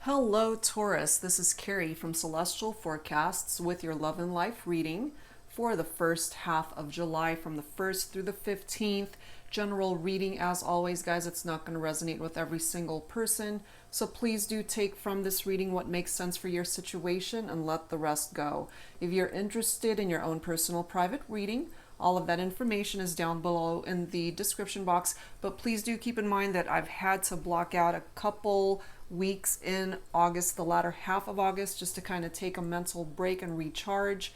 Hello, Taurus. This is Carrie from Celestial Forecasts with your love and life reading for the first half of July from the 1st through the 15th. General reading, as always, guys. It's not going to resonate with every single person. So please do take from this reading what makes sense for your situation and let the rest go. If you're interested in your own personal private reading, all of that information is down below in the description box, but please do keep in mind that I've had to block out a couple weeks in August, the latter half of August, just to kind of take a mental break and recharge.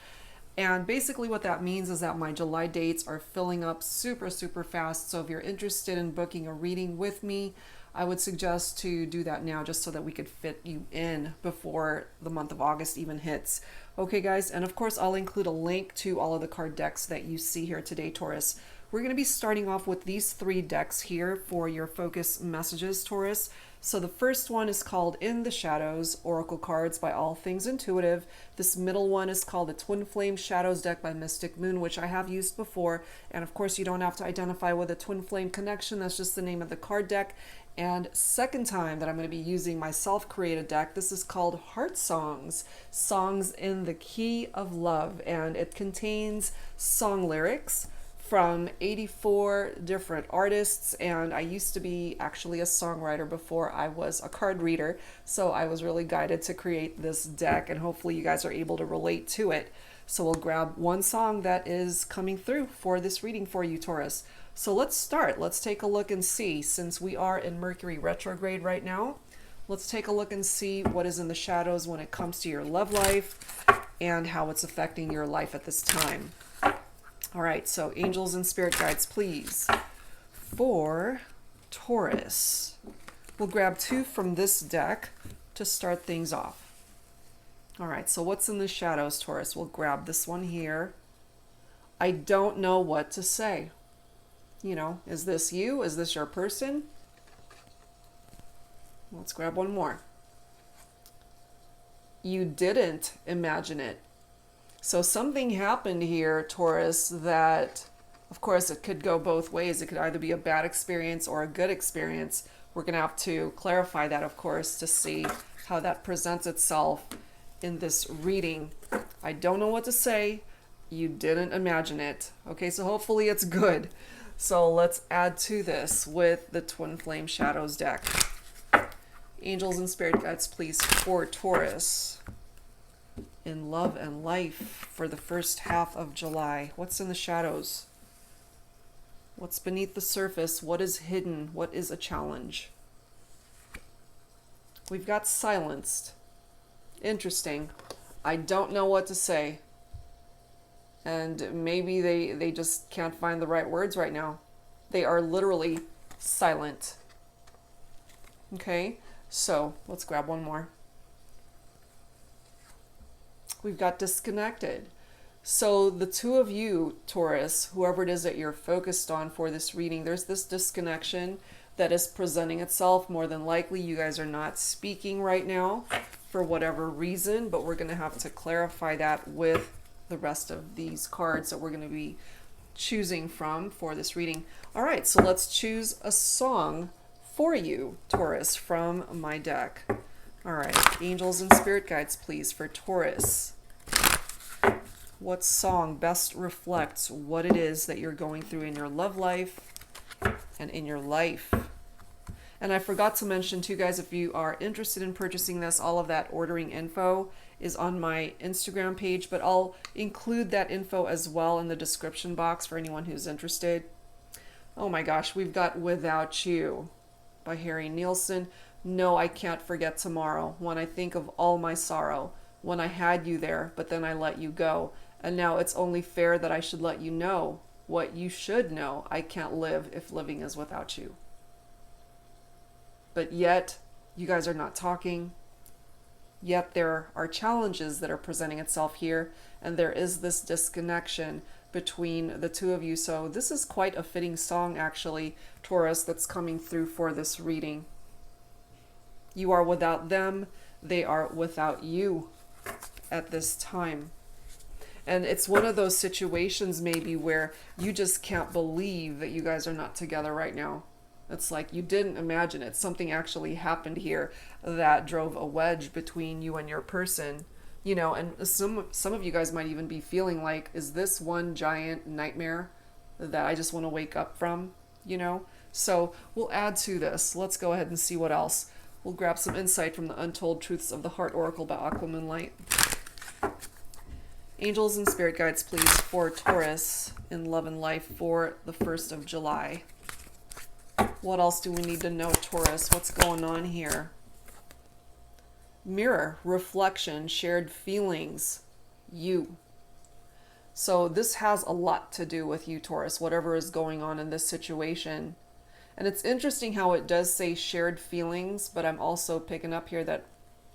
And basically what that means is that my July dates are filling up super fast. So if you're interested in booking a reading with me, I would suggest to do that now, just so that we could fit you in before the month of August even hits. Okay, guys, and of course I'll include a link to all of the card decks that you see here today, Taurus. We're going to be starting off with these 3 decks here for your focus messages, Taurus. So the first one is called In the Shadows, Oracle Cards by All Things Intuitive. This middle one is called the Twin Flame Shadows deck by Mystic Moon, which I have used before. And of course you don't have to identify with a twin flame connection. That's just the name of the card deck. And second time that I'm going to be using my self-created deck, this is called Heart Songs, Songs in the Key of Love. And it contains song lyrics from 84 different artists, and I used to be actually a songwriter before I was a card reader, so I was really guided to create this deck, and hopefully you guys are able to relate to it. So we'll grab one song that is coming through for this reading for you, Taurus. So let's start. Let's take a look and see, since we are in Mercury retrograde right now, let's take a look and see what is in the shadows when it comes to your love life and how it's affecting your life at this time. All right, so angels and spirit guides, please, for Taurus. We'll grab 2 from this deck to start things off. All right, so what's in the shadows, Taurus? We'll grab this one here. I don't know what to say. You know, is this you? Is this your person? Let's grab one more. You didn't imagine it. So something happened here, Taurus, that, of course, it could go both ways. It could either be a bad experience or a good experience. We're going to have to clarify that, of course, to see how that presents itself in this reading. I don't know what to say. You didn't imagine it. Okay, so hopefully it's good. So let's add to this with the Twin Flame Shadows deck. Angels and spirit guides, please, for Taurus. In love and life for the first half of July. What's in the shadows? What's beneath the surface? What is hidden? What is a challenge? We've got silenced. Interesting. I don't know what to say. And maybe they just can't find the right words right now. They are literally silent. Okay, so let's grab one more. We've got disconnected. So the 2 of you, Taurus, whoever it is that you're focused on for this reading, there's this disconnection that is presenting itself. More than likely, you guys are not speaking right now for whatever reason, but we're going to have to clarify that with the rest of these cards that we're going to be choosing from for this reading. All right, so let's choose a song for you, Taurus, from my deck. All right, angels and spirit guides, please, for Taurus. What song best reflects what it is that you're going through in your love life and in your life? And I forgot to mention too, guys, if you are interested in purchasing this, all of that ordering info is on my Instagram page, but I'll include that info as well in the description box for anyone who's interested. Oh my gosh, we've got Without You by Harry Nilsson. No, I can't forget tomorrow when I think of all my sorrow, when I had you there, but then I let you go. And now it's only fair that I should let you know what you should know. I can't live if living is without you. But yet, you guys are not talking. Yet there are challenges that are presenting itself here, and there is this disconnection between the 2 of you. So this is quite a fitting song, actually, Taurus, that's coming through for this reading. You are without them, they are without you at this time. And it's one of those situations maybe where you just can't believe that you guys are not together right now. It's like you didn't imagine it. Something actually happened here that drove a wedge between you and your person. You know, and some of you guys might even be feeling like, is this one giant nightmare that I just want to wake up from? You know? So we'll add to this. Let's go ahead and see what else. We'll grab some insight from the Untold Truths of the Heart Oracle by Aqua Moonlight. Angels and spirit guides, please, for Taurus in love and life for the 1st of July. What else do we need to know, Taurus? What's going on here? Mirror, reflection, shared feelings, you. So this has a lot to do with you, Taurus, whatever is going on in this situation. And it's interesting how it does say shared feelings, but I'm also picking up here that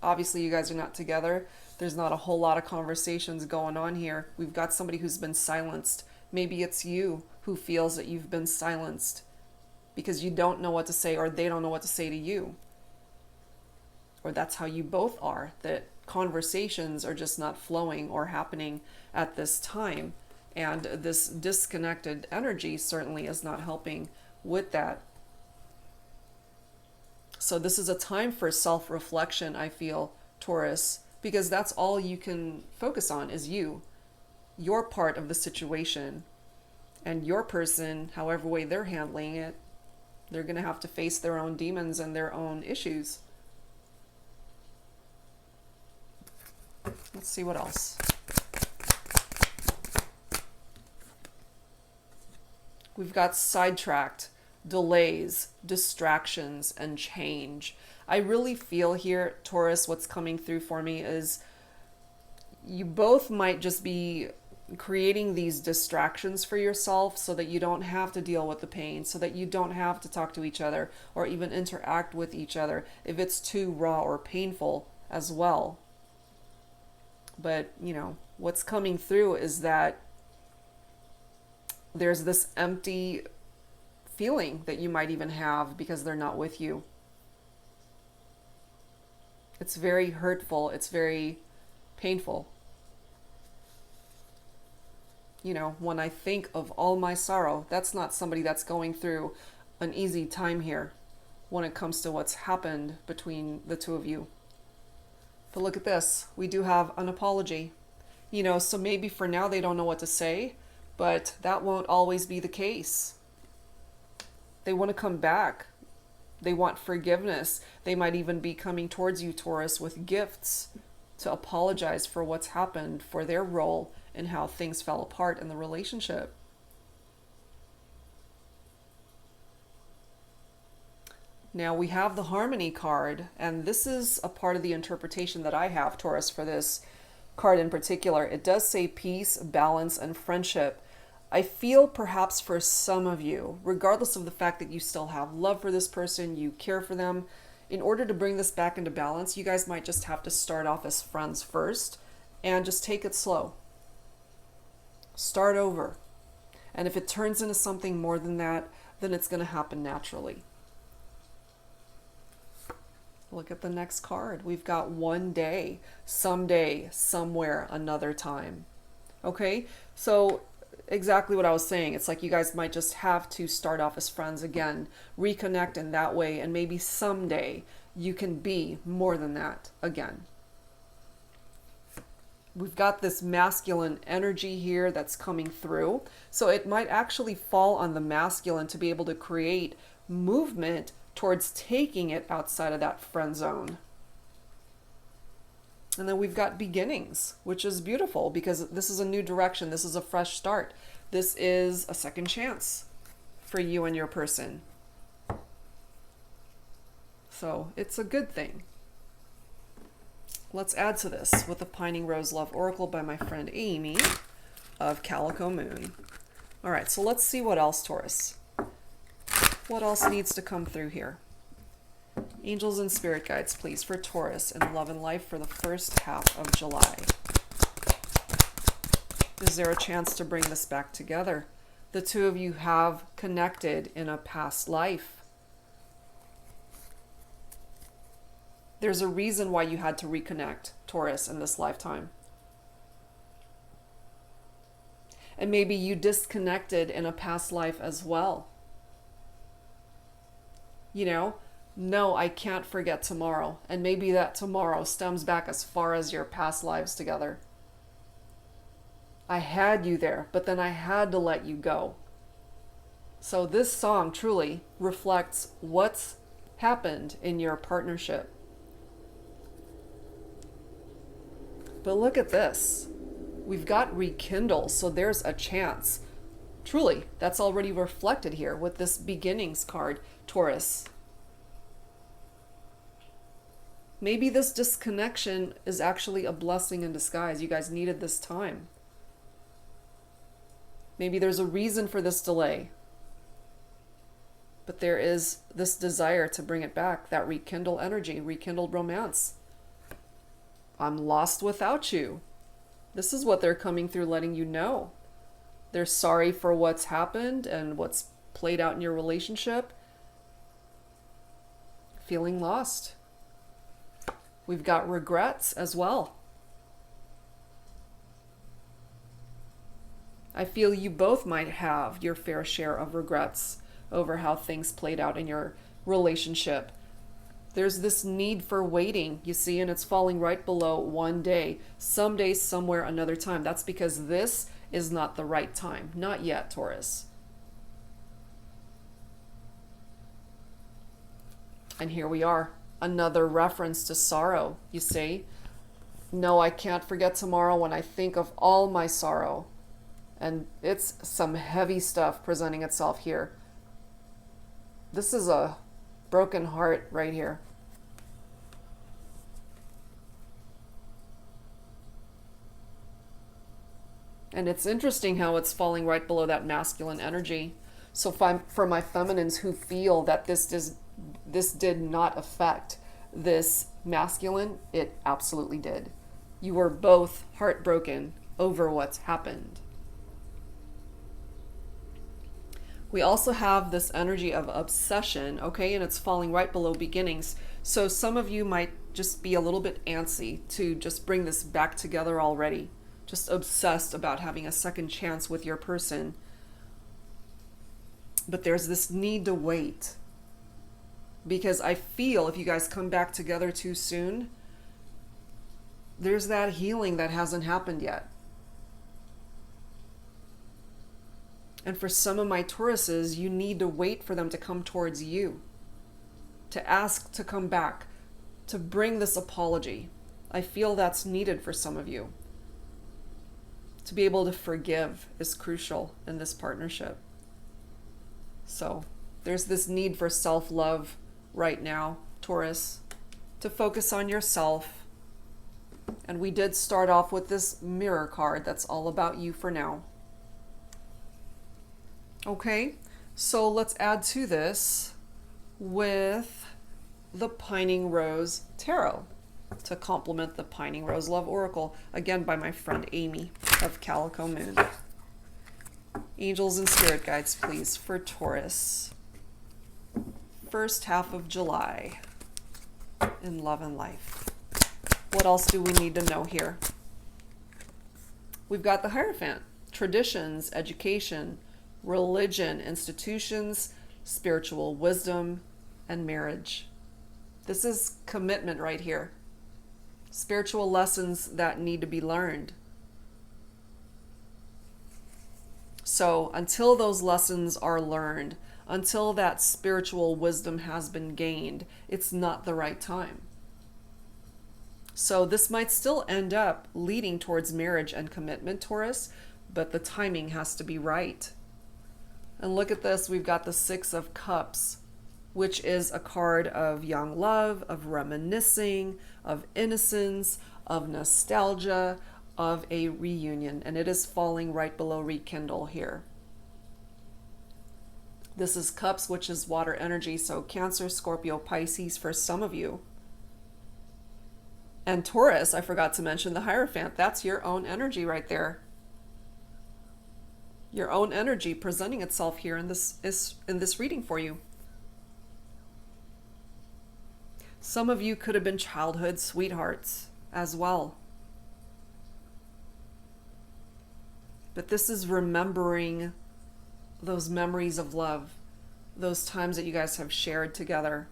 obviously you guys are not together. There's not a whole lot of conversations going on here. We've got somebody who's been silenced. Maybe it's you who feels that you've been silenced because you don't know what to say, or they don't know what to say to you. Or that's how you both are, that conversations are just not flowing or happening at this time. And this disconnected energy certainly is not helping with that. So this is a time for self-reflection, I feel, Taurus, because that's all you can focus on is you, your part of the situation, and your person, however way they're handling it, they're going to have to face their own demons and their own issues. Let's see what else. We've got sidetracked, delays, distractions, and change. I really feel here, Taurus, what's coming through for me is you both might just be creating these distractions for yourself so that you don't have to deal with the pain, so that you don't have to talk to each other or even interact with each other if it's too raw or painful as well. But, you know, what's coming through is that there's this empty feeling that you might even have because they're not with you. It's very hurtful. It's very painful. You know, when I think of all my sorrow, that's not somebody that's going through an easy time here when it comes to what's happened between the two of you. But look at this. We do have an apology. You know, so maybe for now they don't know what to say, but that won't always be the case. They want to come back. They want forgiveness. They might even be coming towards you, Taurus, with gifts to apologize for what's happened, for their role in how things fell apart in the relationship. Now we have the Harmony card, and this is a part of the interpretation that I have, Taurus, for this card in particular. It does say peace, balance, and friendship. I feel perhaps for some of you, regardless of the fact that you still have love for this person, you care for them, in order to bring this back into balance, you guys might just have to start off as friends first and just take it slow. Start over. And if it turns into something more than that, then it's going to happen naturally. Look at the next card. We've got one day, someday, somewhere, another time. Okay? So exactly what I was saying. It's like you guys might just have to start off as friends again, reconnect in that way, and maybe someday you can be more than that again. We've got this masculine energy here that's coming through. So it might actually fall on the masculine to be able to create movement towards taking it outside of that friend zone. And then we've got beginnings, which is beautiful because this is a new direction. This is a fresh start. This is a second chance for you and your person. So it's a good thing. Let's add to this with the Pining Rose Love Oracle by my friend Amy of Calico Moon. All right, so let's see what else, Taurus. What else needs to come through here? Angels and spirit guides, please, for Taurus in love and life for the first half of July. Is there a chance to bring this back together? The two of you have connected in a past life. There's a reason why you had to reconnect, Taurus, in this lifetime. And maybe you disconnected in a past life as well. You know, no, I can't forget tomorrow. And maybe that tomorrow stems back as far as your past lives together. I had you there, but then I had to let you go. So this song truly reflects what's happened in your partnership. But look at this. We've got rekindle, so there's a chance. Truly, that's already reflected here with this beginnings card, Taurus. Maybe this disconnection is actually a blessing in disguise. You guys needed this time. Maybe there's a reason for this delay. But there is this desire to bring it back, that rekindle energy, rekindled romance. I'm lost without you. This is what they're coming through, letting you know. They're sorry for what's happened and what's played out in your relationship. Feeling lost. We've got regrets as well. I feel you both might have your fair share of regrets over how things played out in your relationship. There's this need for waiting, you see, and it's falling right below one day, someday, somewhere, another time. That's because this is not the right time. Not yet, Taurus. And here we are, another reference to sorrow, you see. No, I can't forget tomorrow when I think of all my sorrow. And it's some heavy stuff presenting itself here. This is a broken heart right here. And it's interesting how it's falling right below that masculine energy. So for my feminines who feel that this did not affect this masculine, it absolutely did. You were both heartbroken over what's happened. We also have this energy of obsession, okay, and it's falling right below beginnings. So some of you might just be a little bit antsy to just bring this back together already. Just obsessed about having a second chance with your person. But there's this need to wait. Because I feel if you guys come back together too soon, there's that healing that hasn't happened yet. And for some of my Tauruses, you need to wait for them to come towards you, to ask to come back, to bring this apology. I feel that's needed for some of you. To be able to forgive is crucial in this partnership. So there's this need for self-love right now, Taurus, to focus on yourself. And we did start off with this mirror card that's all about you for now. Okay, so let's add to this with the Pining Rose Tarot to complement the Pining Rose Love Oracle, again by my friend Amy of Calico Moon. Angels and spirit guides, please, for Taurus. First half of July in love and life. What else do we need to know here? We've got the Hierophant, traditions, education, religion, institutions, spiritual wisdom, and marriage. This is commitment right here. Spiritual lessons that need to be learned. So until those lessons are learned, until that spiritual wisdom has been gained, it's not the right time. So this might still end up leading towards marriage and commitment, Taurus, but the timing has to be right. And look at this, we've got the Six of Cups, which is a card of young love, of reminiscing, of innocence, of nostalgia, of a reunion. And it is falling right below rekindle here. This is Cups, which is water energy, so Cancer, Scorpio, Pisces for some of you. And Taurus, I forgot to mention the Hierophant. That's your own energy right there. Your own energy presenting itself here in this reading for you. Some of you could have been childhood sweethearts as well. But this is remembering those memories of love those times that you guys have shared together.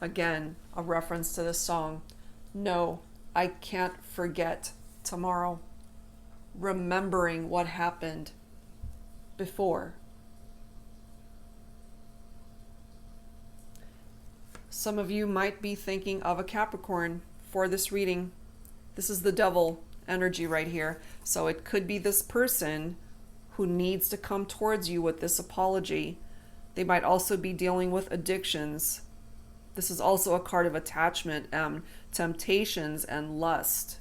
Again, a reference to this song. No, I can't forget tomorrow. Remembering what happened before. Some of you might be thinking of a Capricorn for this reading. This is the devil energy right here. So it could be this person who needs to come towards you with this apology. They might also be dealing with addictions. This is also a card of attachment, temptations, and lust.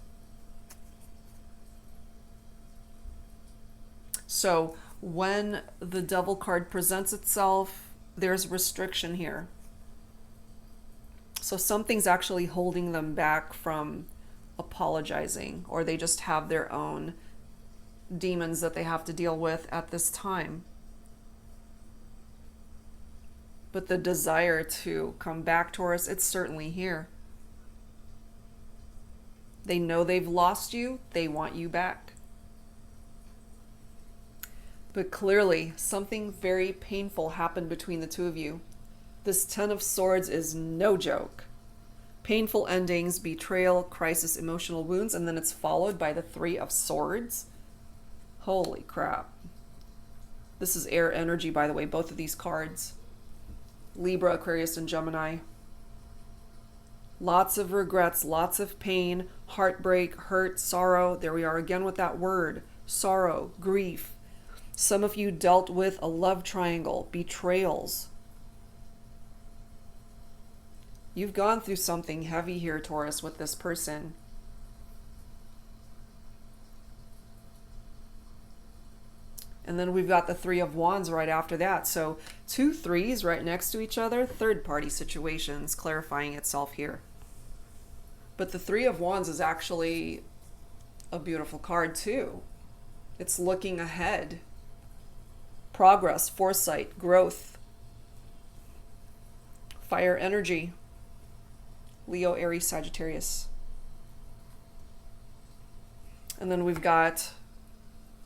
So when the devil card presents itself, there's restriction here. So something's actually holding them back from apologizing, or they just have their own demons that they have to deal with at this time. But the desire to come back, Taurus, it's certainly here. They know they've lost you. They want you back. But clearly, something very painful happened between the two of you. This Ten of Swords is no joke. Painful endings, betrayal, crisis, emotional wounds, and then it's followed by the Three of Swords. Holy crap. This is air energy, by the way, both of these cards. Libra, Aquarius, and Gemini. Lots of regrets, lots of pain, heartbreak, hurt, sorrow. There we are again with that word. Sorrow, grief. Some of you dealt with a love triangle, betrayals. You've gone through something heavy here, Taurus, with this person. And then we've got the Three of Wands right after that. So 2 threes right next to each other, third party situations clarifying itself here. But the Three of Wands is actually a beautiful card too. It's looking ahead. Progress, foresight, growth. Fire energy. Leo, Aries, Sagittarius. And then we've got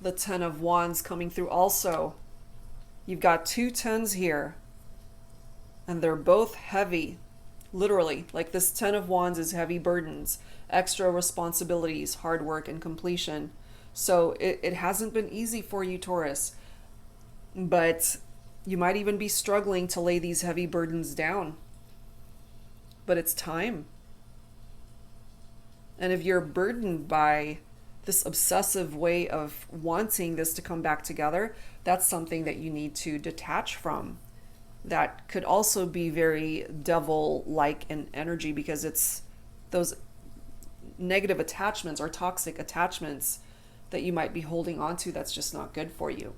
the Ten of Wands coming through also. You've got 2 tens here. And they're both heavy. Literally, like this Ten of Wands is heavy burdens, extra responsibilities, hard work, and completion. So it hasn't been easy for you, Taurus. But you might even be struggling to lay these heavy burdens down. But it's time. And if you're burdened by this obsessive way of wanting this to come back together, that's something that you need to detach from. That could also be very devil-like in energy, because it's those negative attachments or toxic attachments that you might be holding on to that's just not good for you.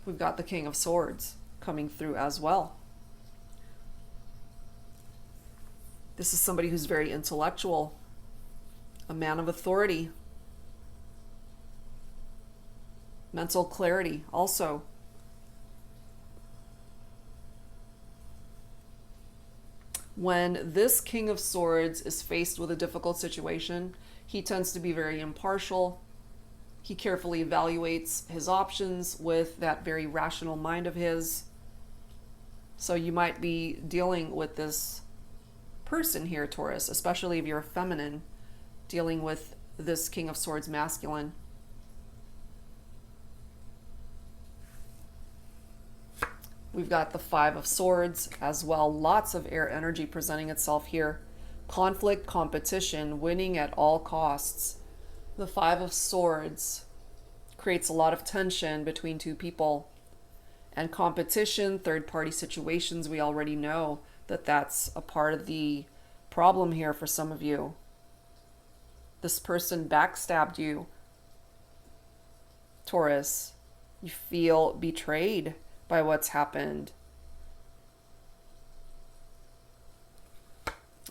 We've got the King of Swords coming through as well. This is somebody who's very intellectual, a man of authority, mental clarity also. When this King of Swords is faced with a difficult situation, he tends to be very impartial. He carefully evaluates his options with that very rational mind of his. So you might be dealing with this person here, Taurus, especially if you're feminine, dealing with this King of Swords masculine. We've got the Five of Swords as well. Lots of air energy presenting itself here. Conflict, competition, winning at all costs. The Five of Swords creates a lot of tension between two people. And competition, third-party situations, we already know that that's a part of the problem here for some of you. This person backstabbed you, Taurus. You feel betrayed by what's happened.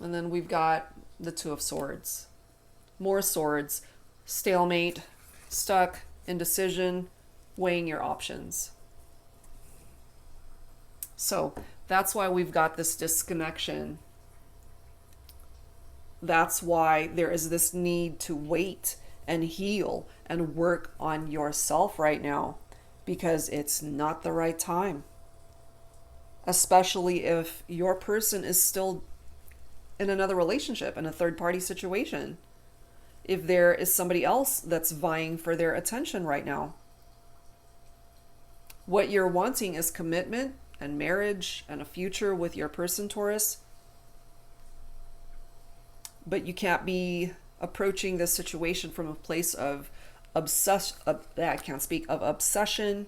And then we've got the Two of Swords. More swords. Stalemate, stuck, indecision, weighing your options. So that's why we've got this disconnection That's why there is this need to wait and heal and work on yourself right now, because it's not the right time. Especially if your person is still in another relationship, in a third party situation. If there is somebody else that's vying for their attention right now. What you're wanting is commitment and marriage and a future with your person, Taurus. But you can't be approaching this situation from a place of obsession, of obsession,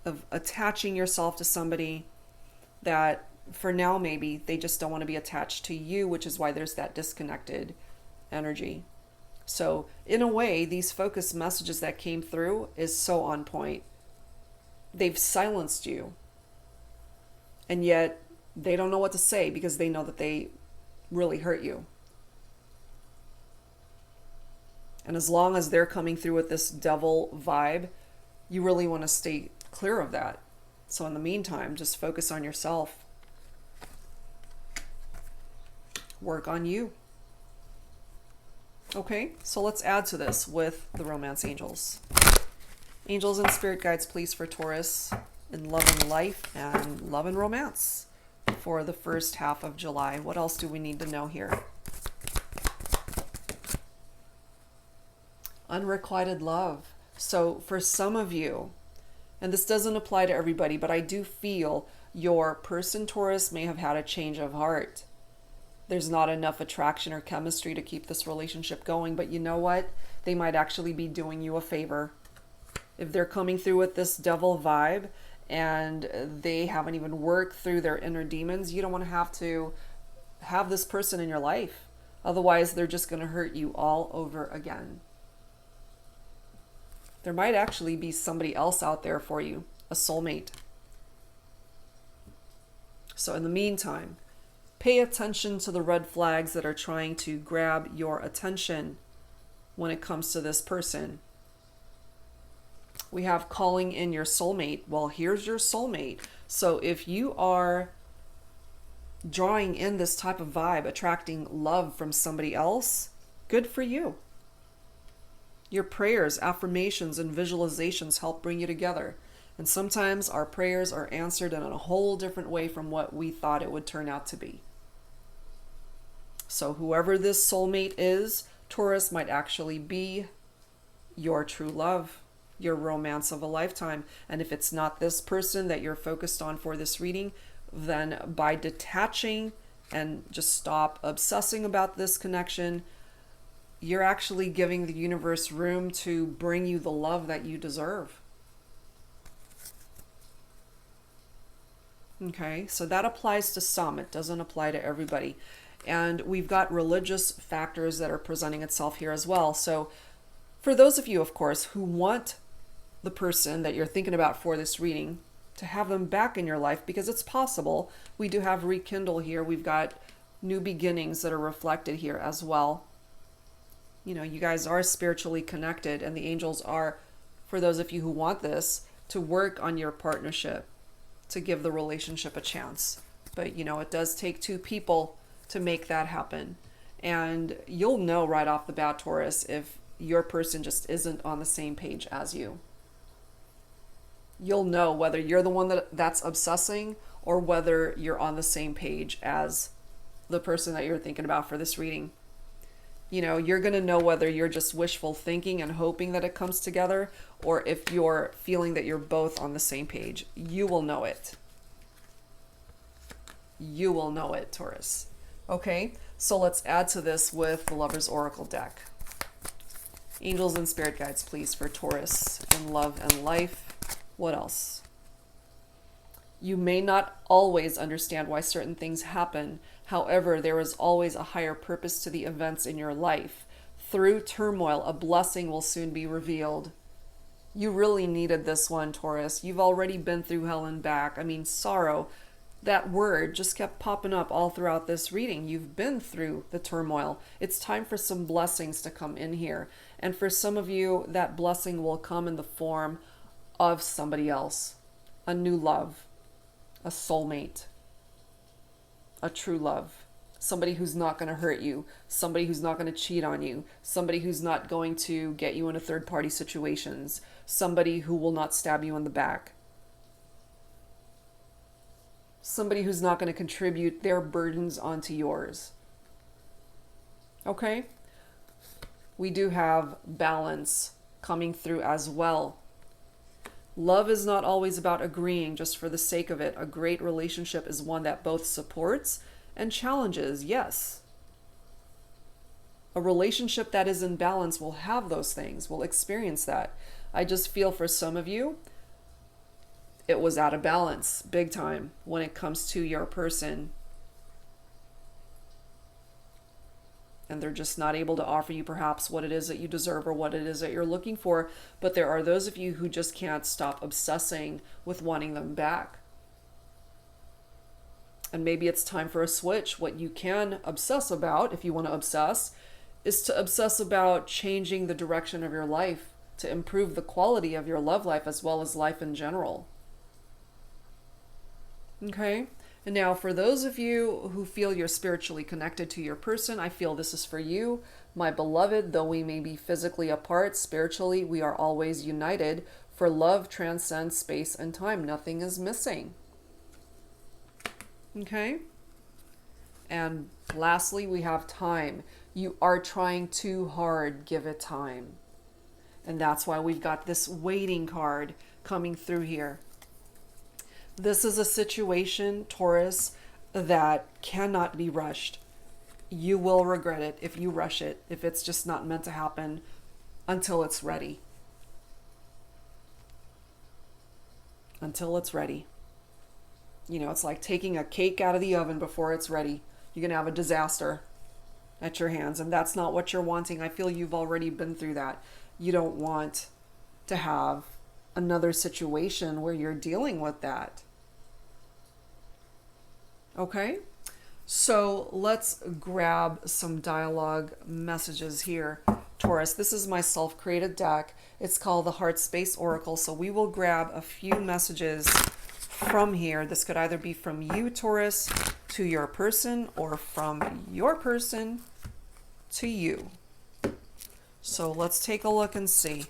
of attaching yourself to somebody that for now maybe they just don't want to be attached to you, which is why there's that disconnected energy. So in a way, these focus messages that came through is so on point. They've silenced you, and yet they don't know what to say because they know that they really hurt you. And as long as they're coming through with this devil vibe, you really want to stay clear of that. So in the meantime, just focus on yourself. Work on you. Okay, so let's add to this with the romance angels. Angels and spirit guides, please, for Taurus in love and life and love and romance for the first half of July. What else do we need to know here? Unrequited love. So for some of you, and this doesn't apply to everybody, but I do feel your person, Taurus, may have had a change of heart. There's not enough attraction or chemistry to keep this relationship going, but you know what? They might actually be doing you a favor. If they're coming through with this devil vibe and they haven't even worked through their inner demons, you don't want to have this person in your life. Otherwise, they're just going to hurt you all over again. There might actually be somebody else out there for you, a soulmate. So in the meantime, pay attention to the red flags that are trying to grab your attention when it comes to this person. We have calling in your soulmate. Well, here's your soulmate. So if you are drawing in this type of vibe, attracting love from somebody else, good for you. Your prayers, affirmations, and visualizations help bring you together. And sometimes our prayers are answered in a whole different way from what we thought it would turn out to be. So whoever this soulmate is, Taurus, might actually be your true love, your romance of a lifetime. And if it's not this person that you're focused on for this reading, then by detaching and just stop obsessing about this connection, you're actually giving the universe room to bring you the love that you deserve. Okay, so that applies to some. It doesn't apply to everybody. And we've got religious factors that are presenting itself here as well. So for those of you, of course, who want the person that you're thinking about for this reading to have them back in your life, because it's possible, we do have rekindle here. We've got new beginnings that are reflected here as well. You know, you guys are spiritually connected, and the angels are, for those of you who want this, to work on your partnership, to give the relationship a chance. But, you know, it does take two people to make that happen. And you'll know right off the bat, Taurus, if your person just isn't on the same page as you. You'll know whether you're the one that's obsessing or whether you're on the same page as the person that you're thinking about for this reading. You know, you're going to know whether you're just wishful thinking and hoping that it comes together, or if you're feeling that you're both on the same page. You will know it. You will know it, Taurus. Okay, so let's add to this with the Lover's Oracle deck. Angels and spirit guides, please, for Taurus in love and life. What else? You may not always understand why certain things happen. However, there is always a higher purpose to the events in your life. Through turmoil, a blessing will soon be revealed. You really needed this one, Taurus. You've already been through hell and back. I mean, sorrow. That word just kept popping up all throughout this reading. You've been through the turmoil. It's time for some blessings to come in here. And for some of you, that blessing will come in the form of somebody else. A new love. A soulmate. a true love. Somebody who's not going to hurt you, somebody who's not going to cheat on you, somebody who's not going to get you into third-party situations, somebody who will not stab you in the back, somebody who's not going to contribute their burdens onto yours. Okay? We do have balance coming through as well. Love is not always about agreeing just for the sake of it. A great relationship is one that both supports and challenges, yes. A relationship that is in balance will have those things, will experience that. I just feel for some of you, it was out of balance, big time, when it comes to your person. And they're just not able to offer you perhaps what it is that you deserve or what it is that you're looking for. But there are those of you who just can't stop obsessing with wanting them back. And maybe it's time for a switch. What you can obsess about, if you want to obsess, is to obsess about changing the direction of your life to improve the quality of your love life as well as life in general. Okay? And now for those of you who feel you're spiritually connected to your person, I feel this is for you. My beloved, though we may be physically apart, spiritually we are always united, for love transcends space and time. Nothing is missing. Okay? And lastly, we have time. You are trying too hard, give it time. And that's why we've got this waiting card coming through here. This is a situation, Taurus, that cannot be rushed. You will regret it if you rush it, if it's just not meant to happen until it's ready. Until it's ready. You know, it's like taking a cake out of the oven before it's ready. You're going to have a disaster at your hands, and that's not what you're wanting. I feel you've already been through that. You don't want to have another situation where you're dealing with that. Okay? So let's grab some dialogue messages here, Taurus. This is my self-created deck. It's called the HeartSpace Oracle. So we will grab a few messages from here. This could either be from you, Taurus, to your person, or from your person to you. So let's take a look and see.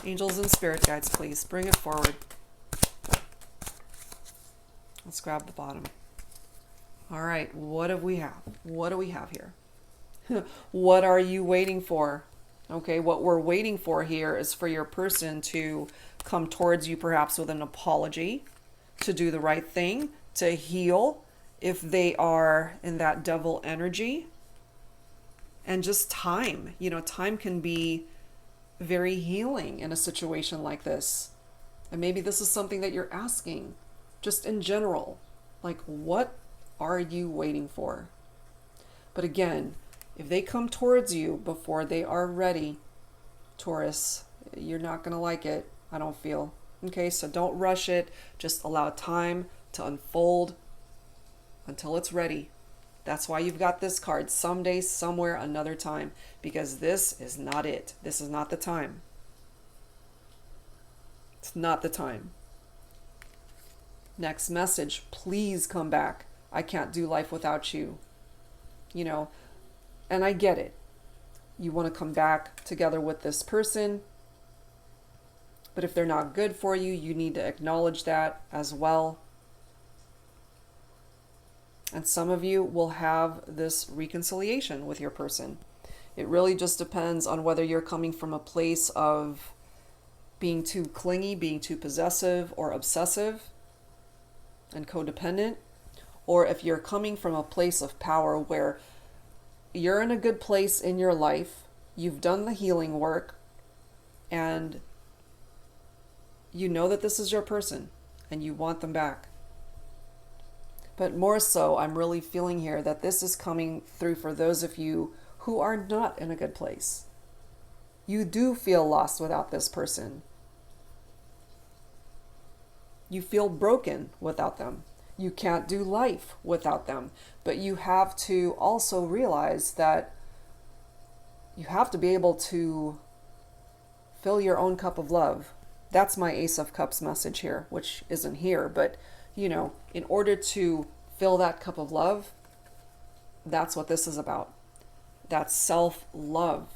Angels and spirit guides, please bring it forward. Let's grab the bottom. All right, what do we have? What do we have here? What are you waiting for? Okay, what we're waiting for here is for your person to come towards you perhaps with an apology, to do the right thing, to heal if they are in that devil energy. And just time. You know, time can be very healing in a situation like this. And maybe this is something that you're asking, just in general. Like, what are you waiting for? But again, if they come towards you before they are ready, Taurus, you're not going to like it, I don't feel. Okay, so don't rush it. Just allow time to unfold until it's ready. That's why you've got this card, someday, somewhere, another time, because this is not it. This is not the time. It's not the time. Next message, please come back. I can't do life without you. You know, and I get it. You want to come back together with this person, but if they're not good for you, you need to acknowledge that as well. And some of you will have this reconciliation with your person. It really just depends on whether you're coming from a place of being too clingy, being too possessive or obsessive and codependent, or if you're coming from a place of power where you're in a good place in your life, you've done the healing work, and you know that this is your person and you want them back. But more so, I'm really feeling here that this is coming through for those of you who are not in a good place. You do feel lost without this person. You feel broken without them. You can't do life without them. But you have to also realize that you have to be able to fill your own cup of love. That's my Ace of Cups message here, which isn't here, but you know, in order to fill that cup of love, that's what this is about. That's self-love.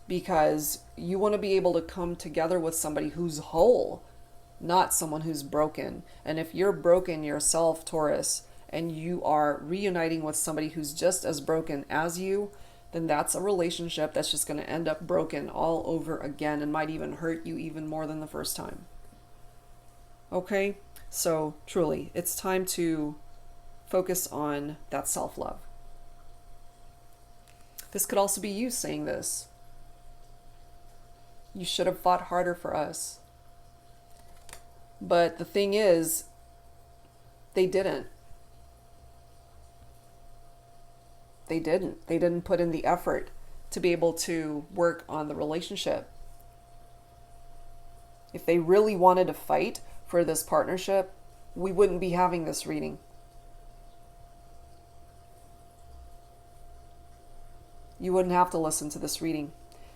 Because you want to be able to come together with somebody who's whole, not someone who's broken. And if you're broken yourself, Taurus, and you are reuniting with somebody who's just as broken as you, then that's a relationship that's just going to end up broken all over again and might even hurt you even more than the first time. Okay? So truly, it's time to focus on that self-love. This could also be you saying this. You should have fought harder for us. But the thing is, they didn't. They didn't. They didn't put in the effort to be able to work on the relationship. If they really wanted to fight for this partnership, we wouldn't be having this reading. You wouldn't have to listen to this reading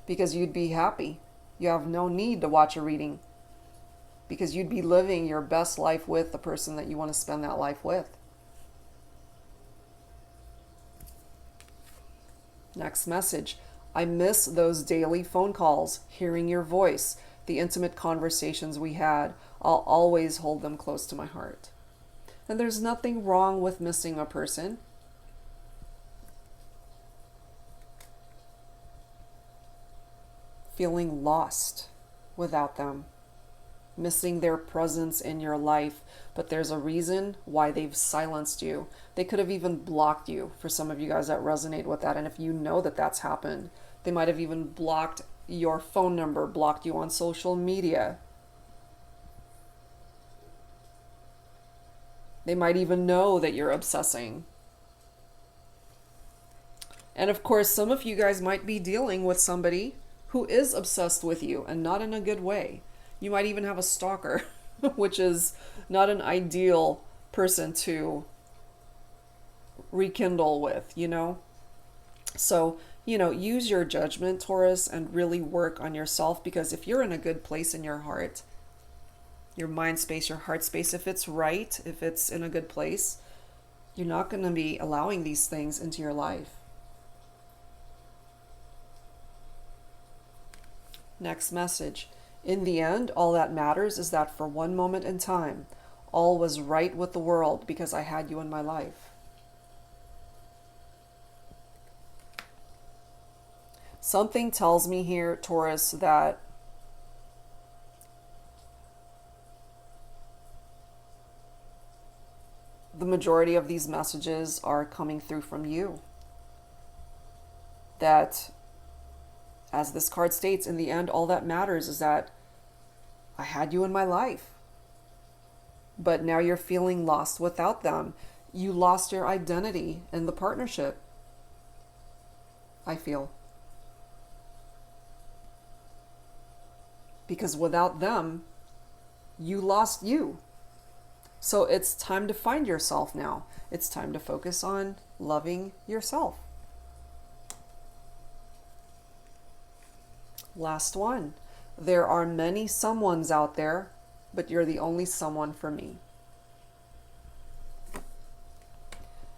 because you'd be happy. You have no need to watch a reading because you'd be living your best life with the person that you want to spend that life with. Next message. I miss those daily phone calls, hearing your voice, the intimate conversations we had. I'll always hold them close to my heart. And there's nothing wrong with missing a person. Feeling lost without them, missing their presence in your life, but there's a reason why they've silenced you. They could have even blocked you, for some of you guys that resonate with that. And if you know that that's happened, they might have even blocked your phone number, blocked you on social media. They might even know that you're obsessing. And of course, some of you guys might be dealing with somebody who is obsessed with you and not in a good way. You might even have a stalker, which is not an ideal person to rekindle with, you know? So, you know, use your judgment, Taurus, and really work on yourself, because if you're in a good place in your heart, your mind space, your heart space, if it's right, if it's in a good place, you're not going to be allowing these things into your life. Next message. In the end, all that matters is that for one moment in time, all was right with the world because I had you in my life. Something tells me here, Taurus, that the majority of these messages are coming through from you. That, as this card states, in the end, all that matters is that I had you in my life. But now you're feeling lost without them. You lost your identity in the partnership, I feel. Because without them, you lost you. So it's time to find yourself now. It's time to focus on loving yourself. Last one. There are many someones out there, but you're the only someone for me.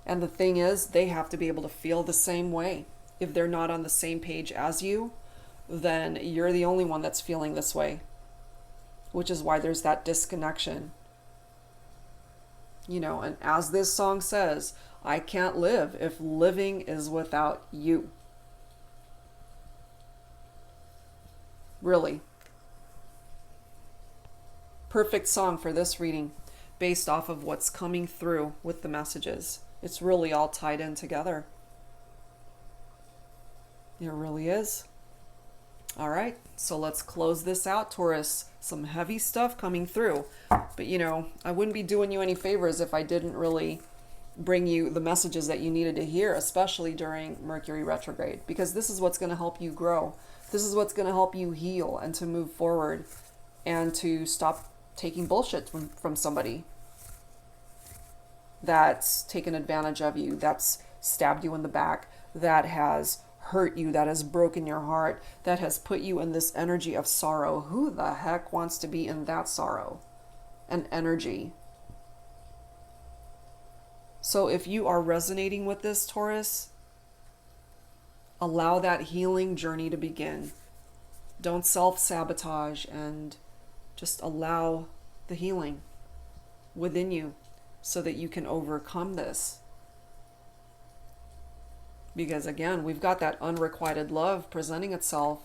And the thing is, they have to be able to feel the same way. If they're not on the same page as you, then you're the only one that's feeling this way, which is why there's that disconnection. You know, and as this song says, I can't live if living is without you. Really. Perfect song for this reading, based off of what's coming through with the messages. It's really all tied in together. It really is. All right, so let's close this out, Taurus. Some heavy stuff coming through. But, you know, I wouldn't be doing you any favors if I didn't really bring you the messages that you needed to hear, especially during Mercury retrograde, because this is what's going to help you grow. This is what's going to help you heal and to move forward and to stop taking bullshit from somebody that's taken advantage of you, that's stabbed you in the back, that has hurt you, that has broken your heart, that has put you in this energy of sorrow. Who the heck wants to be in that sorrow and energy? So if you are resonating with this, Taurus, allow that healing journey to begin. Don't self-sabotage, and just allow the healing within you so that you can overcome this. Because again, we've got that unrequited love presenting itself.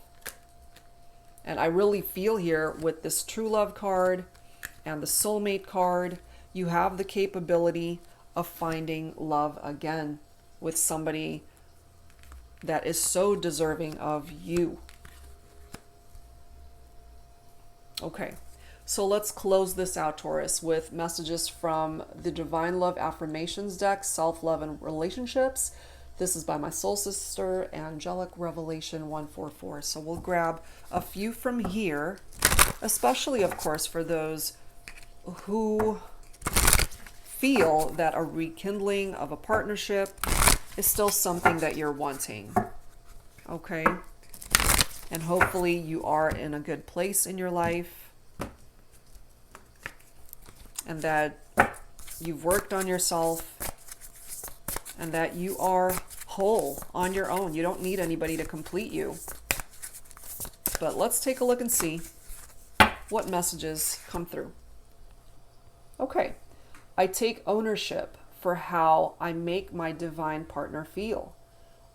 And I really feel here with this true love card and the soulmate card, you have the capability of finding love again with somebody that is so deserving of you. Okay, so let's close this out, Taurus, with messages from the Divine Love Affirmations deck, Self-Love and Relationships. This is by my soul sister, Angelic Revelation 144. So we'll grab a few from here, especially, of course, for those who feel that a rekindling of a partnership is still something that you're wanting. Okay? And hopefully you are in a good place in your life, and that you've worked on yourself, and that you are whole on your own. You don't need anybody to complete you. But let's take a look and see what messages come through. Okay. I take ownership for how I make my divine partner feel.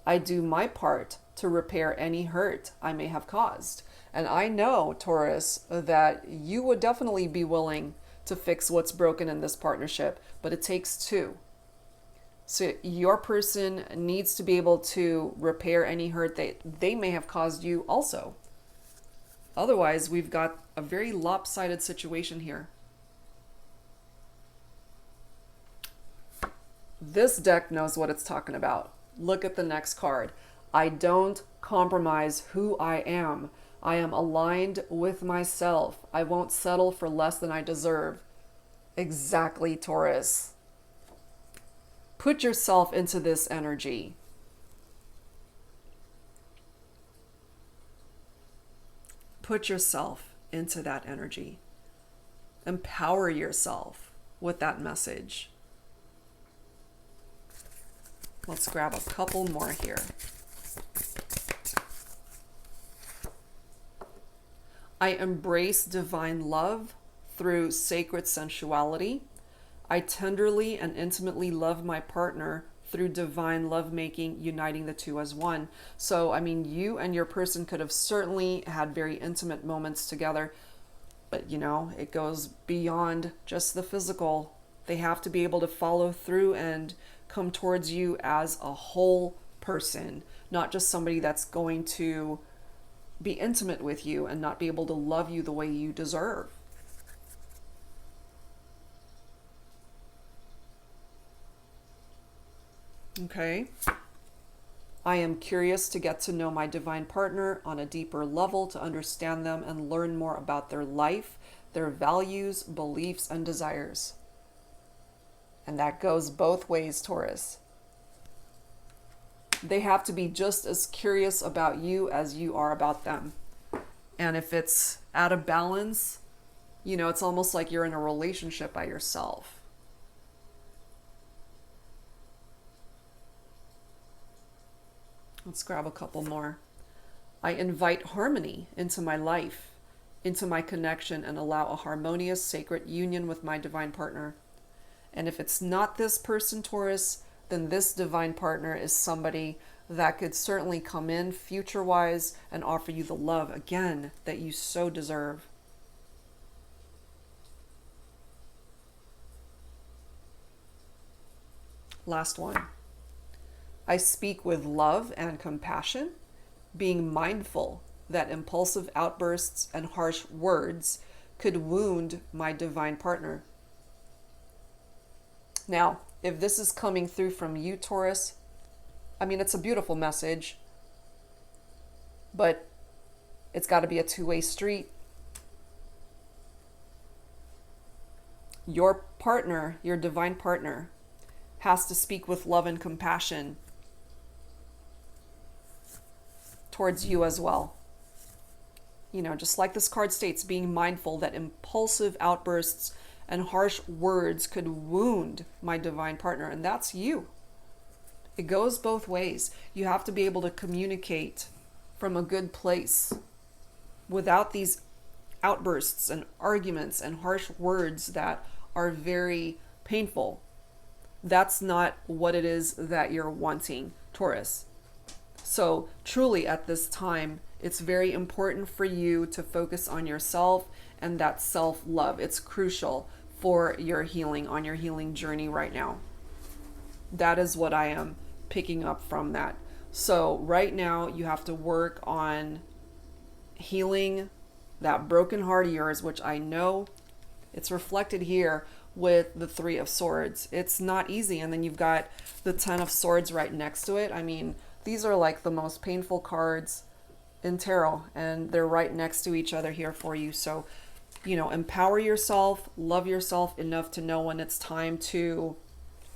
I do my part to repair any hurt I may have caused. And I know, Taurus, that you would definitely be willing to fix what's broken in this partnership, but it takes two. So your person needs to be able to repair any hurt that they may have caused you also. Otherwise, we've got a very lopsided situation here. This deck knows what it's talking about. Look at the next card. I don't compromise who I am. I am aligned with myself. I won't settle for less than I deserve. Exactly, Taurus. Put yourself into this energy. Put yourself into that energy. Empower yourself with that message. Let's grab a couple more here. I embrace divine love through sacred sensuality. I tenderly and intimately love my partner through divine lovemaking, uniting the two as one. So, I mean, you and your person could have certainly had very intimate moments together, but you know, it goes beyond just the physical. They have to be able to follow through and come towards you as a whole person, not just somebody that's going to be intimate with you and not be able to love you the way you deserve. Okay. I am curious to get to know my divine partner on a deeper level, to understand them and learn more about their life, their values, beliefs, and desires. And that goes both ways, Taurus. They have to be just as curious about you as you are about them. And if it's out of balance, you know, it's almost like you're in a relationship by yourself. Let's grab a couple more. I invite harmony into my life, into my connection, and allow a harmonious, sacred union with my divine partner. And if it's not this person, Taurus, then this divine partner is somebody that could certainly come in future-wise and offer you the love, again, that you so deserve. Last one. I speak with love and compassion, being mindful that impulsive outbursts and harsh words could wound my divine partner. Now, if this is coming through from you, Taurus, I mean, it's a beautiful message, but it's got to be a two-way street. Your partner, your divine partner, has to speak with love and compassion towards you as well. You know, just like this card states, being mindful that impulsive outbursts and harsh words could wound my divine partner. And that's you. It goes both ways. You have to be able to communicate from a good place without these outbursts and arguments and harsh words that are very painful. That's not what it is that you're wanting, Taurus. So truly at this time, it's very important for you to focus on yourself and that self-love. It's crucial for your healing, on your healing journey right now. That is what I am picking up from that. So right now you have to work on healing that broken heart of yours, which I know it's reflected here with the Three of Swords. It's not easy. And then you've got the Ten of Swords right next to it. I mean, these are like the most painful cards in tarot, and they're right next to each other here for you. So, you know, empower yourself, love yourself enough to know when it's time to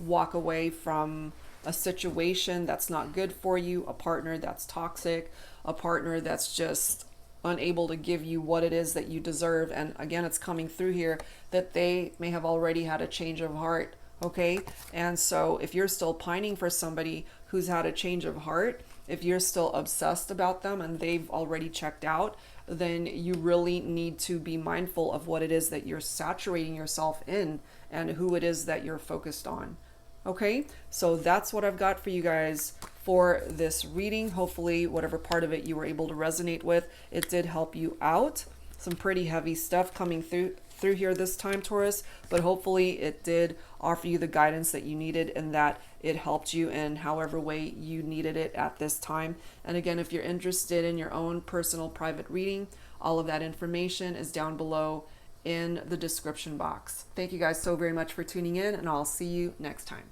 walk away from a situation that's not good for you, a partner that's toxic, a partner that's just unable to give you what it is that you deserve. And again, it's coming through here that they may have already had a change of heart. Okay. And so if you're still pining for somebody who's had a change of heart, if you're still obsessed about them and they've already checked out, then you really need to be mindful of what it is that you're saturating yourself in and who it is that you're focused on. Okay, so that's what I've got for you guys for this reading. Hopefully whatever part of it you were able to resonate with, it did help you out. Some pretty heavy stuff coming through here this time, Taurus, but hopefully it did offer you the guidance that you needed and that it helped you in however way you needed it at this time. And again, if you're interested in your own personal private reading, all of that information is down below in the description box. Thank you guys so very much for tuning in, and I'll see you next time.